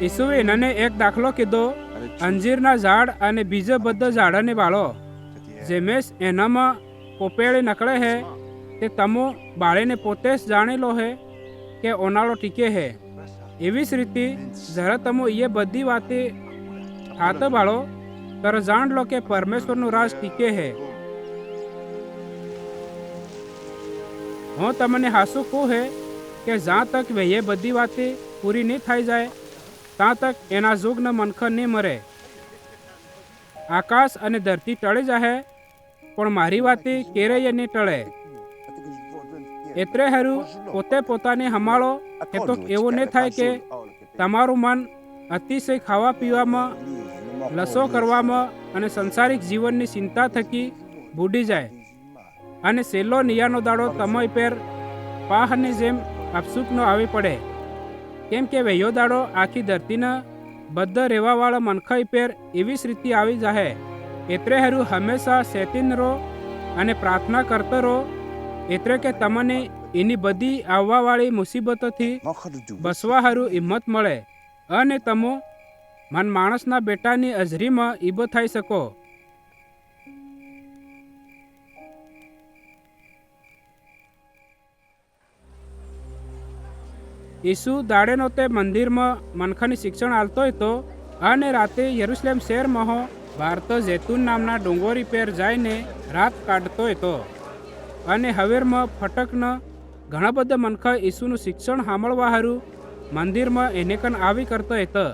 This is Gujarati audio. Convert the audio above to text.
ઈસુએ એને એક દાખલો કીધો, અંજીરના ઝાડ અને બીજા બધા ઝાડને બાળો. જેમેશ એનામાં પોપેળી નકળે હે તે તમો બાળીને પોતે જ જાણી લો હે કે ઓનાળો ટીકે હે. એવી જ રીતે જ્યારે તમો એ બધી વાતે હાથ બાળો ત્યારે જાણ લો કે પરમેશ્વરનું રાજ ટીકે હે. હું તમને હાસુ કહું હે કે જ્યાં તક એ બધી વાતે પૂરી નહીં થઈ જાય ત્યાં તક એના જોગના મનખ નહીં મરે. આકાશ અને ધરતી ટળી જાહે પણ મારી વાતે ક્યારેય નહીં ટળે. એટલે હારું પોતે પોતાને સંભાળો કે તો એવું નહીં થાય કે તમારું મન અતિશય ખાવા પીવામાં, લસો કરવામાં અને સંસારિક જીવનની ચિંતા થકી બુડી જાય અને છેલ્લો નિયાનો દાડો તમારી પેર પાહની જેમ અપસૂકનો આવી પડે. કેમ કે વહેયો દાડો આખી ધરતીના બધા રહેવાવાળા મનખાઈ પેર એવી જ રીતે આવી જાહે. એટલે હારું હંમેશા શેતીન રહો અને પ્રાર્થના કરતો રહો, એટલે કે તમને એની બધી આવવાવાળી મુસીબતોથી બસવા હારું હિંમત મળે અને તમે મન માણસના બેટાની હાજરીમાં ઈબો થઈ શકો. ઈસુ દાડેનો તે મંદિરમાં મનખાની શિક્ષણ આલતો હતો અને રાતે યરુશલેમ શહેરમાં ભારત જૈતુન નામના ડુંગોરી પેર જઈને રાત કાઢતો હતો. અને હવેરમાં ફટકના ઘણા બધા મનખા ઈસુનું શિક્ષણ સાંભળવા હારું મંદિરમાં એને કન આવી કરતો હતો.